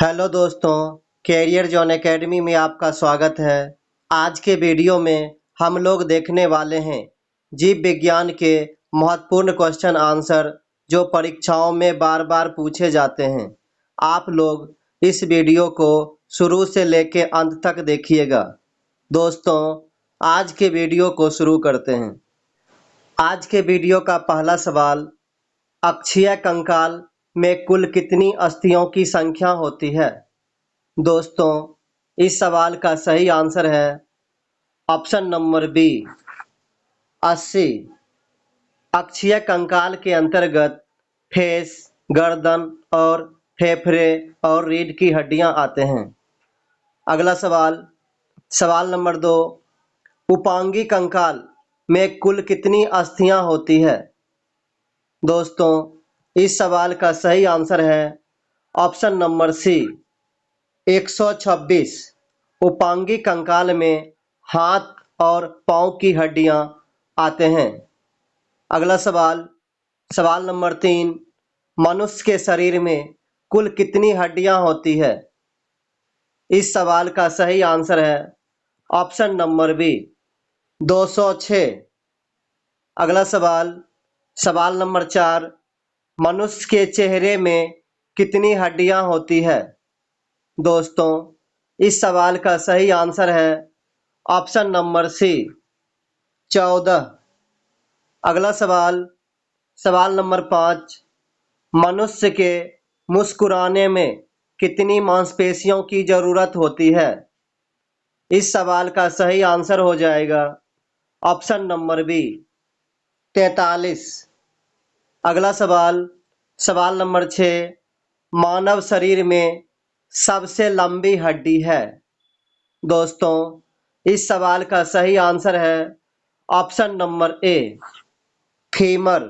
Hello दोस्तों, career zone academy में आपका स्वागत है। आज के वीडियो में हम लोग देखने वाले हैं जीव विज्ञान के महत्वपूर्ण क्वेश्चन आंसर जो परीक्षाओं में बार बार पूछे जाते हैं। आप लोग इस वीडियो को शुरू से लेकर अंत तक देखिएगा। दोस्तों, आज के वीडियो को शुरू करते हैं। आज के वीडियो का पहला सवाल, अक्षीय कंकाल में कुल कितनी अस्थियों की संख्या होती है? दोस्तों, इस सवाल का सही आंसर है ऑप्शन नंबर बी 80। अक्षीय कंकाल के अंतर्गत फेस, गर्दन और फेफड़े और रीढ़ की हड्डियां आते हैं। अगला सवाल, सवाल नंबर 2, उपांगी कंकाल में कुल कितनी अस्थियां होती है? दोस्तों, इस सवाल का सही आंसर है ऑप्शन नंबर सी 126। उपांगी कंकाल में हाथ और पांव की हड्डियां आते हैं। अगला सवाल, सवाल नंबर 3, मनुष्य के शरीर में कुल कितनी हड्डियां होती है? इस सवाल का सही आंसर है ऑप्शन नंबर बी 206। अगला सवाल, सवाल नंबर 4, मनुष्य के चेहरे में कितनी हड्डियां होती है? दोस्तों, इस सवाल का सही आंसर है ऑप्शन नंबर सी 14। अगला सवाल, सवाल नंबर 5, मनुष्य के मुस्कुराने में कितनी मांसपेशियों की जरूरत होती है? इस सवाल का सही आंसर हो जाएगा ऑप्शन नंबर बी 43। अगला सवाल, सवाल नंबर 6, मानव शरीर में सबसे लंबी हड्डी है? दोस्तों, इस सवाल का सही आंसर है ऑप्शन नंबर ए फीमर।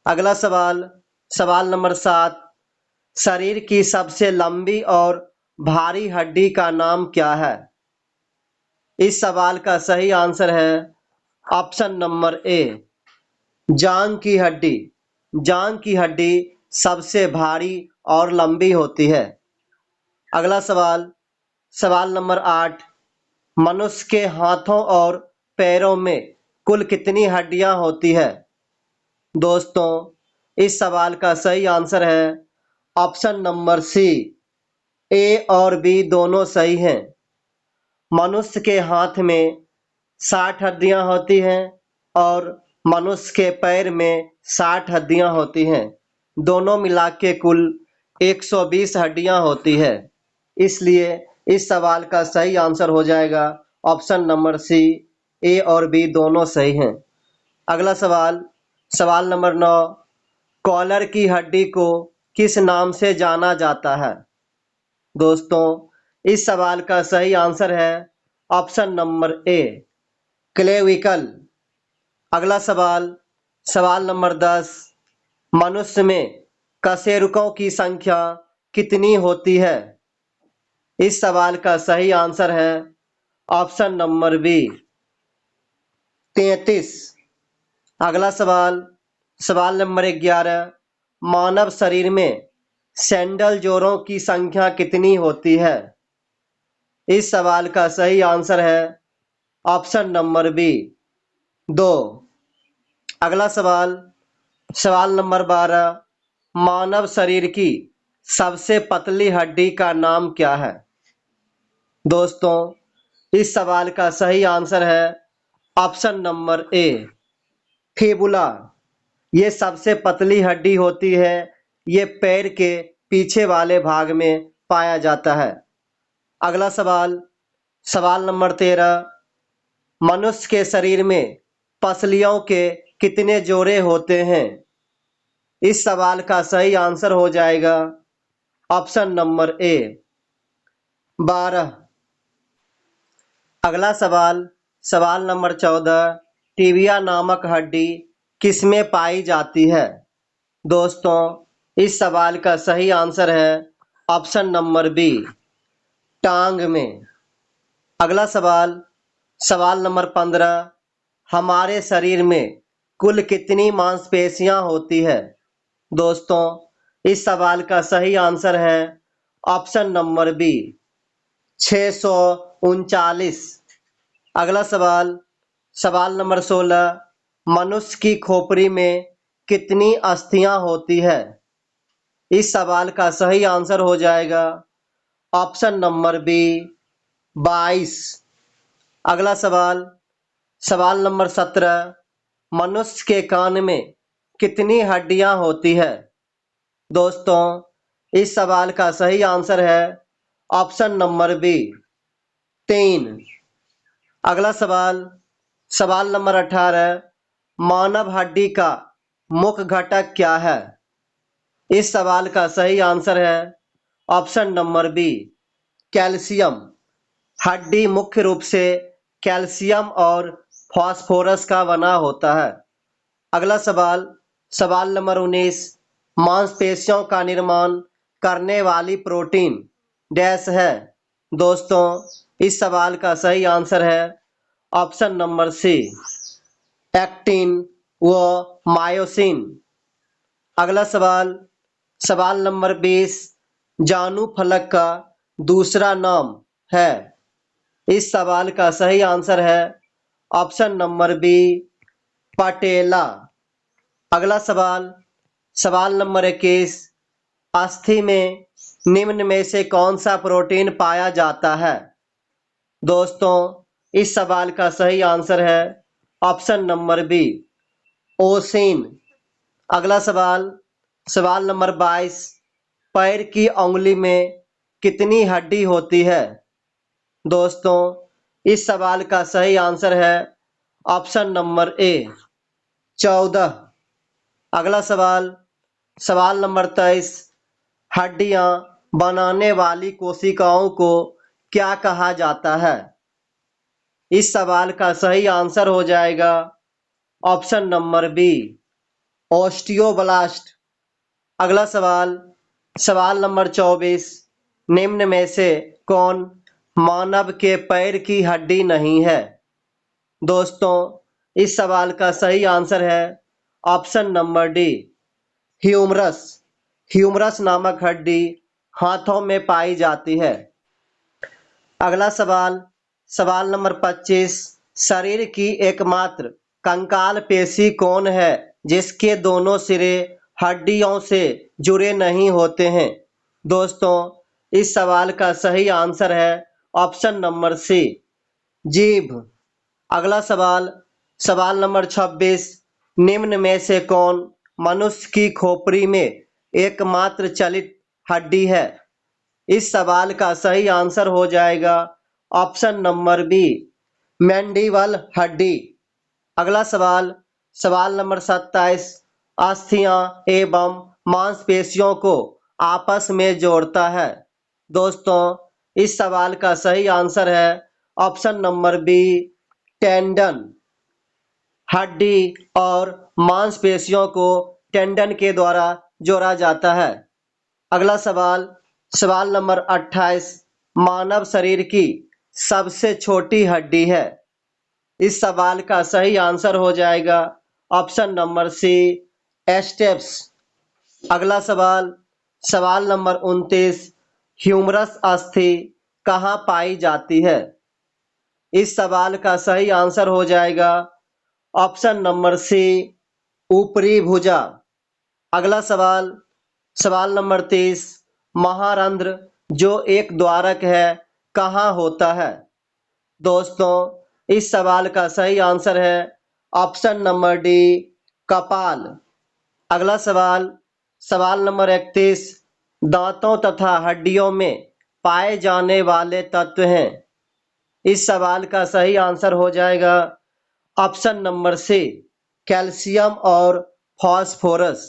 अगला सवाल, सवाल नंबर 7, शरीर की सबसे लंबी और भारी हड्डी का नाम क्या है? इस सवाल का सही आंसर है ऑप्शन नंबर ए जांघ की हड्डी। जांघ की हड्डी सबसे भारी और लंबी होती है। अगला सवाल, सवाल नंबर 8, मनुष्य के हाथों और पैरों में कुल कितनी हड्डियां होती है? दोस्तों, इस सवाल का सही आंसर है ऑप्शन नंबर सी ए और बी दोनों सही हैं। मनुष्य के हाथ में 60 हड्डियां होती हैं और मनुष्य के पैर में 60 हड्डियां होती हैं। दोनों मिला के कुल 120 हड्डियां होती है। इसलिए इस सवाल का सही आंसर हो जाएगा ऑप्शन नंबर सी ए और बी दोनों सही हैं। अगला सवाल, सवाल नंबर 9, कॉलर की हड्डी को किस नाम से जाना जाता है? दोस्तों, इस सवाल का सही आंसर है ऑप्शन नंबर ए क्लेविकल। अगला सवाल, सवाल नंबर 10, मनुष्य में कशेरुकों की संख्या कितनी होती है? इस सवाल का सही आंसर है ऑप्शन नंबर बी 33। अगला सवाल, सवाल नंबर 11, मानव शरीर में सैंडल जोड़ों की संख्या कितनी होती है? इस सवाल का सही आंसर है ऑप्शन नंबर बी 2। अगला सवाल, सवाल नंबर 12, मानव शरीर की सबसे पतली हड्डी का नाम क्या है? दोस्तों, इस सवाल का सही आंसर है ऑप्शन नंबर ए फिबुला। ये सबसे पतली हड्डी होती है। ये पैर के पीछे वाले भाग में पाया जाता है। अगला सवाल, सवाल नंबर 13, मनुष्य के शरीर में पसलियों के कितने जोड़े होते हैं? इस सवाल का सही आंसर हो जाएगा ऑप्शन नंबर ए 12। अगला सवाल, सवाल नंबर 14, टिबिया नामक हड्डी किसमें पाई जाती है? दोस्तों, इस सवाल का सही आंसर है ऑप्शन नंबर बी टांग में। अगला सवाल, सवाल नंबर 15, हमारे शरीर में कुल कितनी मांसपेशियां होती है? दोस्तों, इस सवाल का सही आंसर है ऑप्शन नंबर बी 639। अगला सवाल, सवाल नंबर 16, मनुष्य की खोपड़ी में कितनी अस्थियां होती है? इस सवाल का सही आंसर हो जाएगा ऑप्शन नंबर बी 22। अगला सवाल, सवाल नंबर 17, मनुष्य के कान में कितनी हड्डियां होती है? दोस्तों, इस सवाल का सही आंसर है ऑप्शन नंबर बी 3। अगला सवाल, सवाल नंबर 18, मानव हड्डी का मुख्य घटक क्या है? इस सवाल का सही आंसर है ऑप्शन नंबर बी कैल्शियम। हड्डी मुख्य रूप से कैल्शियम और फास्फोरस का बना होता है। अगला सवाल, सवाल नंबर 19, मांसपेशियों का निर्माण करने वाली प्रोटीन डैश है? दोस्तों, इस सवाल का सही आंसर है ऑप्शन नंबर सी एक्टिन व मायोसिन। अगला सवाल, सवाल नंबर 20, जानू फलक का दूसरा नाम है? इस सवाल का सही आंसर है ऑप्शन नंबर बी पटेला। अगला सवाल, सवाल नंबर 21, अस्थि में निम्न में से कौन सा प्रोटीन पाया जाता है? दोस्तों, इस सवाल का सही आंसर है ऑप्शन नंबर बी ओसिन। अगला सवाल, सवाल नंबर 22, पैर की उंगली में कितनी हड्डी होती है? दोस्तों, इस सवाल का सही आंसर है ऑप्शन नंबर ए 14। अगला सवाल, सवाल नंबर 23, हड्डियां बनाने वाली कोशिकाओं को क्या कहा जाता है? इस सवाल का सही आंसर हो जाएगा ऑप्शन नंबर बी ऑस्टियोब्लास्ट। अगला सवाल, सवाल नंबर 24, निम्न में से कौन मानव के पैर की हड्डी नहीं है? दोस्तों, इस सवाल का सही आंसर है option number D humerus. Humerus नामक हड्डी हाथों में पाई जाती है। अगला सवाल, सवाल नंबर 25, शरीर की एकमात्र कंकाल पेशी कौन है जिसके दोनों सिरे हड्डियों से जुड़े नहीं होते हैं? दोस्तों, इस सवाल का सही आंसर है ऑप्शन नंबर सी जीभ। अगला सवाल, सवाल नंबर 26, निम्न में से कौन मनुष्य की खोपड़ी में एकमात्र चलित हड्डी है? इस सवाल का सही आंसर हो जाएगा ऑप्शन नंबर बी मैंडिबल हड्डी। अगला सवाल, सवाल नंबर 27, अस्थियां एवं मांसपेशियों को आपस में जोड़ता है? दोस्तों, इस सवाल का सही आंसर है ऑप्शन नंबर बी टेंडन। हड्डी और मांसपेशियों को टेंडन के द्वारा जोड़ा जाता है। अगला सवाल, सवाल नंबर 28, मानव शरीर की सबसे छोटी हड्डी है? इस सवाल का सही आंसर हो जाएगा ऑप्शन नंबर सी एस्टेप्स। अगला सवाल, सवाल नंबर 29, ह्यूमरस अस्थि कहाँ पाई जाती है? इस सवाल का सही आंसर हो जाएगा ऑप्शन नंबर सी ऊपरी भुजा। अगला सवाल, सवाल नंबर 30, महारंध्र जो एक द्वारक है कहाँ होता है? दोस्तों, इस सवाल का सही आंसर है ऑप्शन नंबर डी कपाल। अगला सवाल, सवाल नंबर 31, दांतों तथा हड्डियों में पाए जाने वाले तत्व हैं? इस सवाल का सही आंसर हो जाएगा ऑप्शन नंबर सी कैल्शियम और फास्फोरस।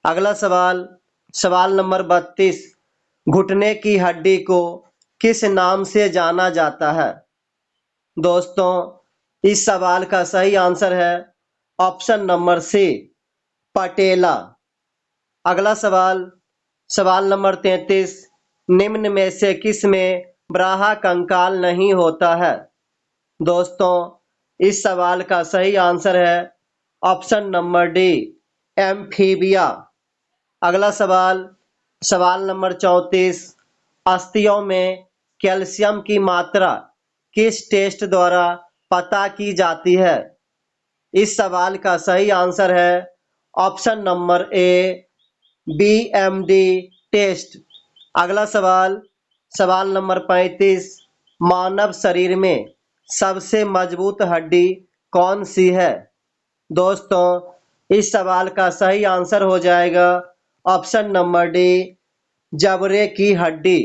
अगला सवाल, सवाल नंबर 32, घुटने की हड्डी को किस नाम से जाना जाता है? दोस्तों, इस सवाल का सही आंसर है ऑप्शन नंबर सी पटेला। अगला सवाल, सवाल नंबर 33, निम्न में से किस में ब्राहा कंकाल नहीं होता है? दोस्तों, इस सवाल का सही आंसर है ऑप्शन नंबर डी एम्फीबिया। अगला सवाल, सवाल नंबर 34, अस्थियों में कैल्शियम की मात्रा किस टेस्ट द्वारा पता की जाती है? इस सवाल का सही आंसर है option number A, BMD test. अगला सवाल, सवाल नंबर 35, मानव शरीर में सबसे मजबूत हड्डी कौन सी है? दोस्तों, इस सवाल का सही आंसर हो जाएगा ऑप्शन नंबर डी, जबड़े की हड्डी।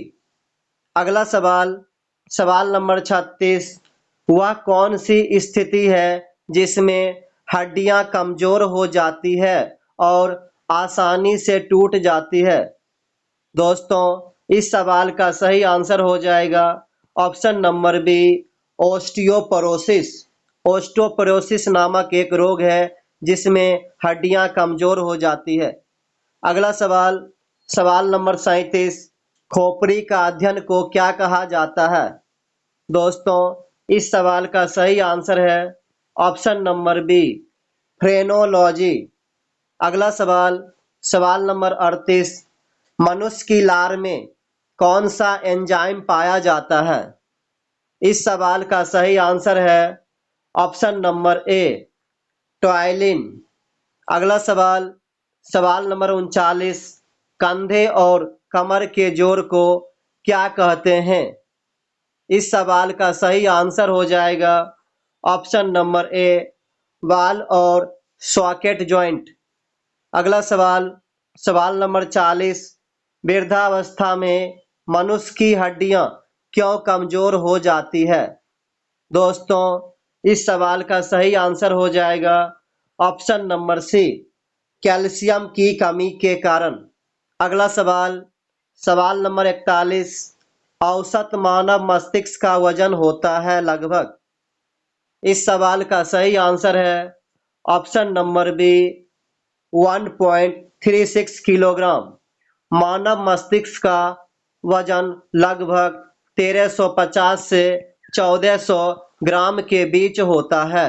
अगला सवाल, सवाल नंबर 36, वह कौन सी स्थिति है जिसमें हड्डियां कमजोर हो जाती है और आसानी से टूट जाती है? दोस्तों, इस सवाल का सही आंसर हो जाएगा option number B, osteoporosis. Osteoporosis नामक एक रोग है जिसमें हड्डियां कमजोर हो जाती है। अगला सवाल, सवाल नंबर 37, खोपड़ी का अध्ययन को क्या कहा जाता है? दोस्तों, इस सवाल का सही आंसर है ऑप्शन नंबर बी, फ्रेनोलॉजी। अगला सवाल, सवाल नंबर 38, मनुष्य की लार में कौन सा एंजाइम पाया जाता है? इस सवाल का सही आंसर है ऑप्शन नंबर ए, टॉयलिन। अगला सवाल, सवाल नंबर 39, कंधे और कमर के जोड़ को क्या कहते हैं? इस सवाल का सही आंसर हो जाएगा ऑप्शन नंबर ए, वाल और सॉकेट जॉइंट। अगला सवाल, सवाल नंबर 40, वृद्धावस्था में मनुष्य की हड्डियां क्यों कमजोर हो जाती है? दोस्तों, इस सवाल का सही आंसर हो जाएगा ऑप्शन नंबर सी, कैल्शियम की कमी के कारण। अगला सवाल, सवाल नंबर 41, औसत मानव मस्तिष्क का वजन होता है लगभग। इस सवाल का सही आंसर है ऑप्शन नंबर बी, 1.36 किलोग्राम। मानव मस्तिष्क का वजन लगभग 1350 से 1400 ग्राम के बीच होता है।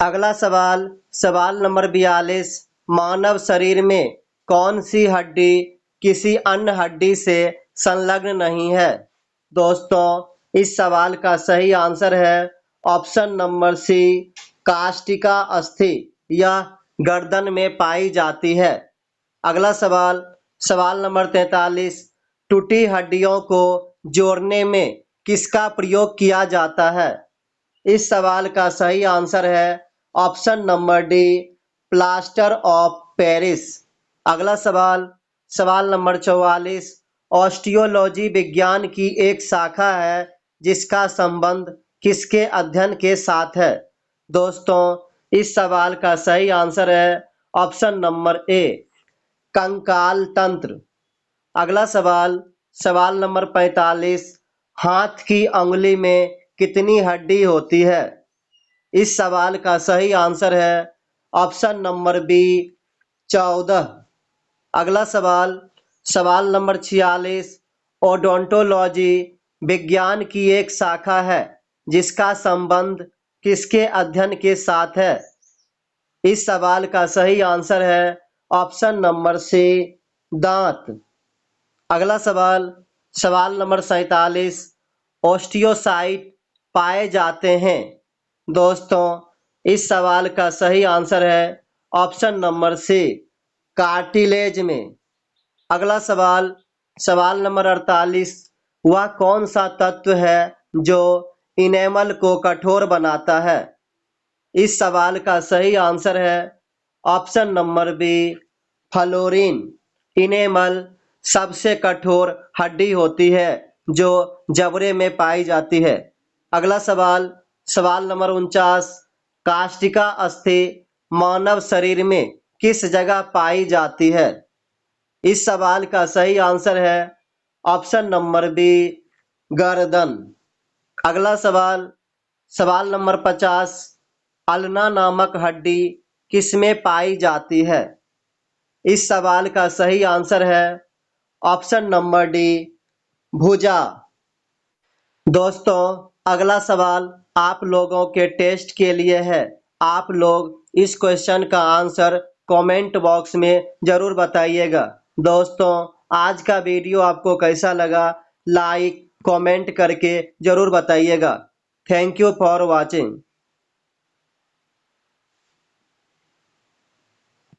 अगला सवाल, सवाल नंबर 42, मानव शरीर में कौन सी हड्डी किसी अन्य हड्डी से संलग्न नहीं है? दोस्तों, इस सवाल का सही आंसर है ऑप्शन नंबर सी, कास्टिका अस्थि। यह गर्दन में पाई जाती है। अगला सवाल, सवाल नंबर 43, टूटी हड्डियों को जोड़ने में किसका प्रयोग किया जाता है? इस सवाल का सही आंसर है option number D, plaster of Paris. अगला सवाल, सवाल नंबर 44, ऑस्टियोलॉजी विज्ञान की एक शाखा है जिसका संबंध किसके अध्ययन के साथ है? दोस्तों, इस सवाल का सही आंसर है ऑप्शन नंबर ए, कंकाल तंत्र। अगला सवाल, सवाल नंबर 45, हाथ की अंगुली में कितनी हड्डी होती है? इस सवाल का सही आंसर है ऑप्शन नंबर बी, 14। अगला सवाल, सवाल नंबर 46, ओडोंटोलॉजी विज्ञान की एक शाखा है जिसका संबंध किसके अध्ययन के साथ है? इस सवाल का सही आंसर है ऑप्शन नंबर सी, दांत। अगला सवाल, सवाल नंबर 47, ओस्टियोसाइट पाए जाते हैं। दोस्तों, इस सवाल का सही आंसर है ऑप्शन नंबर सी, कार्टिलेज में। अगला सवाल, सवाल नंबर 48, वह कौन सा तत्व है जो इनेमल को कठोर बनाता है? इस सवाल का सही आंसर है option number B, fluorine. Enamel सबसे कठोर हड्डी होती है जो जबड़े में पाई जाती है। अगला सवाल, सवाल नंबर 49, कास्टिका अस्थि मानव शरीर में किस जगह पाई जाती है? इस सवाल का सही आंसर है ऑप्शन नंबर बी, गर्दन। अगला सवाल, सवाल नंबर 50, अल्ना नामक हड्डी किसमें पाई जाती है? इस सवाल का सही आंसर है ऑप्शन नंबर डी, भुजा। दोस्तों, अगला सवाल आप लोगों के टेस्ट के लिए है। आप लोग इस क्वेश्चन का आंसर कमेंट बॉक्स में जरूर बताइएगा। दोस्तों, आज का वीडियो आपको कैसा लगा, लाइक कमेंट करके जरूर बताइएगा। Thank you for watching.